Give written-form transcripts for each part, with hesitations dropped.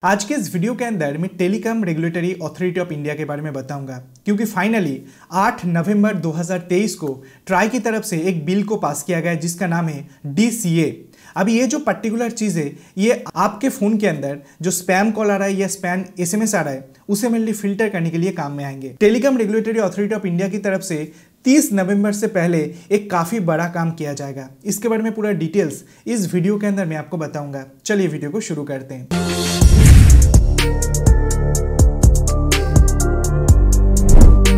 आज के इस वीडियो के अंदर मैं telecom regulatory authority of India के बारे में बताऊंगा क्योंकि फाइनली 8 नवंबर 2023 को ट्राई की तरफ से एक बिल को पास किया गया है जिसका नाम है DCA। अब ये जो पर्टिकुलर चीज़ है ये आपके फ़ोन के अंदर जो स्पैम कॉल आ रहा है या स्पैम SMS आ रहा है उसे मेनली फिल्टर करने के लिए काम में आएंगे। Telecom regulatory authority of India की तरफ से 30 नवंबर से पहले एक काफ़ी बड़ा काम किया जाएगा। इसके बारे में पूरा डिटेल्स इस वीडियो के अंदर मैं आपको बताऊंगा। चलिए वीडियो को शुरू करते हैं।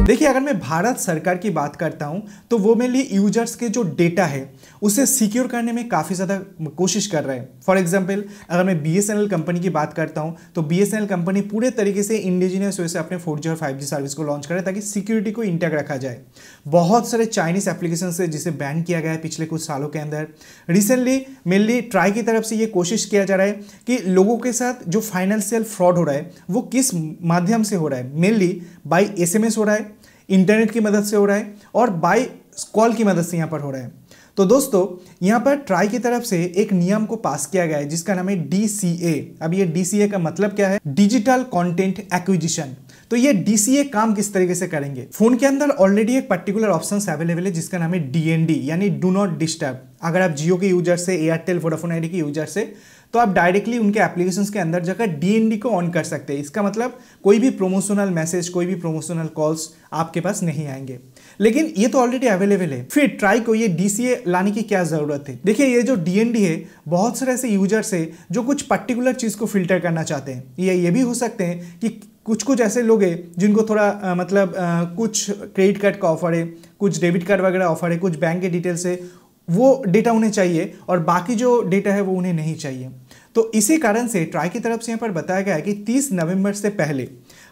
देखिए, अगर मैं भारत सरकार की बात करता हूं तो वो मेनली यूजर्स के जो डेटा है उसे सिक्योर करने में काफ़ी ज़्यादा कोशिश कर रहे हैं। फॉर एग्जांपल अगर मैं BSNL कंपनी की बात करता हूं तो BSNL कंपनी पूरे तरीके से इंडिजिनियस वे से अपने 4G और 5G सर्विस को लॉन्च करे ताकि सिक्योरिटी को इंटैक्ट रखा जाए। बहुत सारे चाइनीज एप्लीकेशन है जिसे बैन किया गया है पिछले कुछ सालों के अंदर। रिसेंटली मेनली ट्राई की तरफ से ये कोशिश किया जा रहा है कि लोगों के साथ जो फाइनेंशियल फ्रॉड हो रहा है वो किस माध्यम से हो रहा है। मेनली बाई SMS हो रहा है, इंटरनेट की मदद से हो रहा है और बाय कॉल की मदद से यहाँ पर हो रहा है। तो दोस्तों यहाँ पर ट्राई की तरफ से एक नियम को पास किया गया है जिसका नाम है DCA। अब ये DCA का मतलब क्या है? Digital content acquisition. तो ये DCA काम किस तरीके से करेंगे? फोन के अंदर ऑलरेडी एक पर्टिकुलर ऑप्शन अवेलेबल है जिसका नाम है DND यानी डू नॉट डिस्टर्ब। अगर आप जियो के यूजर से, एयरटेल, वोडाफोन आइडिया के यूजर से, तो आप डायरेक्टली उनके एप्लीकेशंस के अंदर जाकर DND को ऑन कर सकते हैं। इसका मतलब कोई भी प्रोमोशनल मैसेज, कोई भी प्रोमोशनल कॉल्स आपके पास नहीं आएंगे। लेकिन ये तो ऑलरेडी अवेलेबल है, फिर ट्राई को ये DCA लाने की क्या जरूरत है? देखिए, ये जो DND है बहुत सारे ऐसे यूजर्स है जो कुछ पर्टिकुलर चीज को फिल्टर करना चाहते हैं। ये भी हो सकते हैं कि कुछ ऐसे लोग हैं जिनको थोड़ा कुछ क्रेडिट कार्ड का ऑफर है, कुछ डेबिट कार्ड वगैरह ऑफर है, कुछ बैंक के डिटेल्स है, वो डेटा उन्हें चाहिए और बाकी जो डेटा है वो उन्हें नहीं चाहिए। तो इसी कारण से ट्राई की तरफ से यहाँ पर बताया गया है कि 30 नवंबर से पहले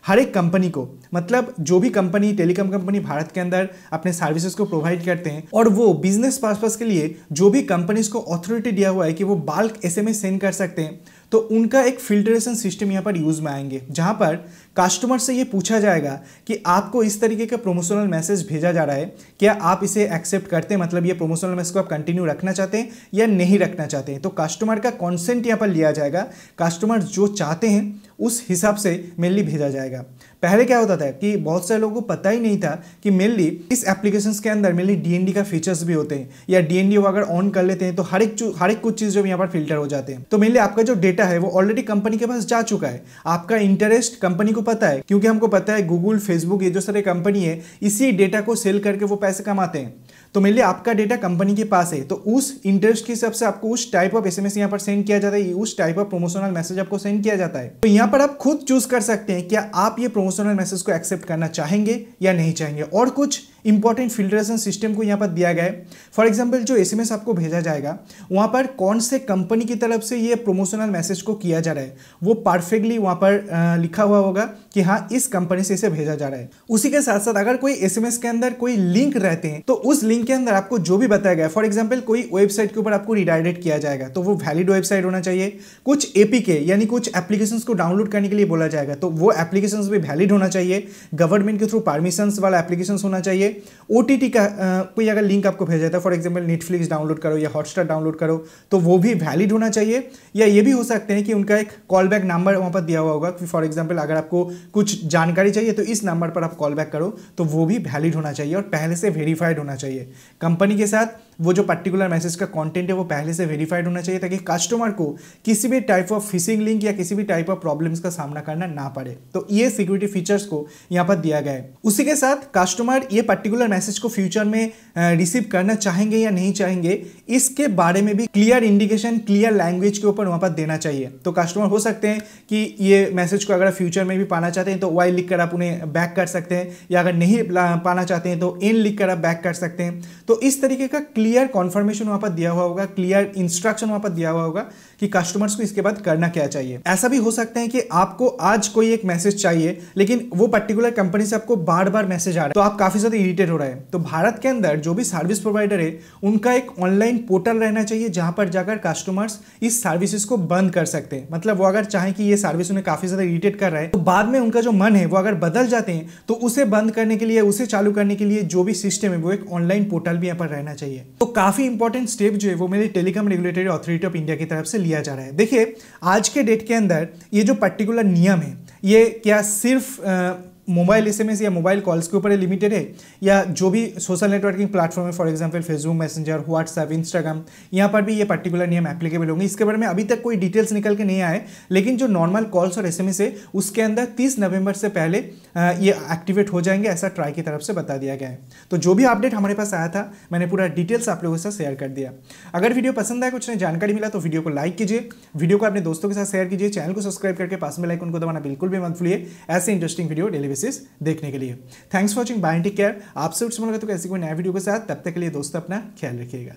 हर एक कंपनी को, मतलब जो भी कंपनी, टेलीकॉम कंपनी भारत के अंदर अपने सर्विसेज को प्रोवाइड करते हैं और वो बिजनेस पर्पस के लिए जो भी कंपनीज को अथॉरिटी दिया हुआ है कि वो बल्क SMS सेंड कर सकते हैं, तो उनका एक फिल्ट्रेशन सिस्टम यहाँ पर यूज में आएंगे जहाँ पर कस्टमर से ये पूछा जाएगा कि आपको इस तरीके का प्रोमोशनल मैसेज भेजा जा रहा है, क्या आप इसे एक्सेप्ट करते हैं? मतलब ये प्रोमोशनल मैसेज को आप कंटिन्यू रखना चाहते हैं या नहीं रखना चाहते हैं? तो कस्टमर का कॉन्सेंट यहाँ पर लिया जाएगा। कस्टमर जो चाहते हैं उस हिसाब से मेनली भेजा जाएगा। पहले क्या होता था कि बहुत सारे लोगों को पता ही नहीं था कि मेनली इस एप्लीकेशंस के अंदर मेनली DND का फीचर्स भी होते हैं, या DND वो अगर ऑन कर लेते हैं तो हर एक कुछ चीज़ जो यहाँ पर फिल्टर हो जाते हैं। तो मेनली आपका जो डेटा है वो ऑलरेडी कंपनी के पास जा चुका है। आपका इंटरेस्ट कंपनी को पता है, क्योंकि हमको पता है गूगल, फेसबुक, ये जो सारे कंपनी है इसी डेटा को सेल करके वो पैसे कमाते हैं। तो मेनली आपका डेटा कंपनी के पास है, तो उस इंटरेस्ट के हिसाब से आपको उस टाइप ऑफ SMS यहाँ पर सेंड किया जाता है, उस टाइप ऑफ प्रोमोशनल मैसेज आपको सेंड किया जाता है। तो यहाँ पर आप खुद चूज कर सकते हैं क्या आप ये प्रोमोशनल मैसेज को एक्सेप्ट करना चाहेंगे या नहीं चाहेंगे। और कुछ इंपॉर्टेंट फिल्ट्रेशन सिस्टम को यहाँ पर दिया गया है। फॉर एग्जाम्पल जो SMS आपको भेजा जाएगा वहाँ पर कौन से कंपनी की तरफ से ये प्रोमोशनल मैसेज को किया जा रहा है वो परफेक्टली वहाँ पर लिखा हुआ होगा कि हाँ इस कंपनी से इसे भेजा जा रहा है। उसी के साथ साथ अगर कोई SMS के अंदर कोई लिंक रहते हैं तो उस लिंक के अंदर आपको जो भी बताया गया, फॉर एग्जाम्पल कोई वेबसाइट के ऊपर आपको रिडायरेक्ट किया जाएगा तो वो वैलिड वेबसाइट होना चाहिए। कुछ APK यानी कुछ एप्लीकेशंस को डाउनलोड करने के लिए बोला जाएगा तो वो एप्लीकेशंस भी वैलिड होना चाहिए, गवर्नमेंट के थ्रू परमिशंस वाला एप्लीकेशंस होना चाहिए। OTT का कोई अगर लिंक आपको भेजा जाता है, फॉर एग्जाम्पल नेटफ्लिक्स डाउनलोड करो या हॉटस्टार डाउनलोड करो, तो वो भी वैलिड होना चाहिए। या ये भी हो सकते हैं कि उनका एक कॉल बैक नंबर वहाँ पर दिया हुआ होगा, फॉर एग्जाम्पल अगर आपको कुछ जानकारी चाहिए तो इस नंबर पर आप कॉल बैक करो, तो वो भी वैलिड होना चाहिए और पहले से वेरीफाइड होना चाहिए। कंपनी के साथ वो जो पर्टिकुलर मैसेज का कंटेंट है वो पहले से वेरीफाइड होना चाहिए ताकि कस्टमर को किसी भी टाइप ऑफ फिशिंग लिंक या किसी भी टाइप ऑफ प्रॉब्लम्स का सामना करना ना पड़े। तो ये सिक्योरिटी फीचर्स को यहाँ पर दिया गया है। उसी के साथ कस्टमर ये पर्टिकुलर मैसेज को फ्यूचर में रिसीव करना चाहेंगे या नहीं चाहेंगे, इसके बारे में भी क्लियर इंडिकेशन, क्लियर लैंग्वेज के ऊपर वहाँ पर देना चाहिए। तो कस्टमर हो सकते हैं कि ये मैसेज को अगर फ्यूचर में भी पाना चाहते हैं तो वाई लिख कर आप उन्हें बैक कर सकते हैं, या अगर नहीं पाना चाहते हैं तो एन लिख कर आप बैक कर सकते हैं। तो इस तरीके का क्लियर कॉन्फर्मेशन वहाँ पर दिया हुआ होगा, क्लियर इंस्ट्रक्शन वहाँ पर दिया हुआ होगा कि कस्टमर्स को इसके बाद करना क्या चाहिए। ऐसा भी हो सकता है कि आपको आज कोई एक मैसेज चाहिए लेकिन वो पर्टिकुलर कंपनी से आपको बार बार मैसेज आ रहा है तो आप काफी ज्यादा इरिटेट हो रहे हैं। तो भारत के अंदर जो भी सर्विस प्रोवाइडर है उनका एक ऑनलाइन पोर्टल रहना चाहिए जहां पर जाकर कस्टमर्स इस सर्विसेज को बंद कर सकते हैं। मतलब वो अगर चाहें कि ये सर्विस उन्हें काफी ज्यादा इरिटेट कर रहा है तो बाद में उनका जो मन है वो अगर बदल जाते हैं तो उसे बंद करने के लिए, उसे चालू करने के लिए जो भी सिस्टम है वो एक ऑनलाइन पोर्टल भी यहाँ पर रहना चाहिए। तो काफी इंपॉर्टेंट स्टेप जो है वो मेरे telecom regulatory authority of India की तरफ से लिया जा रहा है। देखिए आज के डेट के अंदर ये जो पर्टिकुलर नियम है ये क्या सिर्फ मोबाइल एसएमएस या मोबाइल कॉल्स के ऊपर लिमिटेड है या जो भी सोशल नेटवर्किंग प्लेटफॉर्म है, for example Facebook, messenger, WhatsApp, Instagram, यहाँ पर भी ये पर्टिकुलर नियम एप्लीकेबल होंगे। इसके बारे में अभी तक कोई डिटेल्स निकल के नहीं आए, लेकिन जो नॉर्मल कॉल्स और एसएमएस है उसके अंदर 30 नवंबर से पहले ये एक्टिवेट हो जाएंगे, ऐसा ट्राई की तरफ से बता दिया गया है। तो जो भी अपडेट हमारे पास आया था मैंने पूरा डिटेल्स आप लोगों के साथ शेयर कर दिया। अगर वीडियो पसंद आया, कुछ नई जानकारी मिला तो वीडियो को लाइक कीजिए, वीडियो को अपने दोस्तों के साथ शेयर कीजिए, चैनल को सब्सक्राइब करके पास में आइकन को दबाना बिल्कुल भी मत भूलिए ऐसे इंटरेस्टिंग वीडियो डेली बेसिस देखने के लिए। Thanks for watching, bye, take care. आपसे मुलाकात होगी ऐसी कोई नया वीडियो के साथ, तब तक के लिए दोस्तों अपना ख्याल रखिएगा।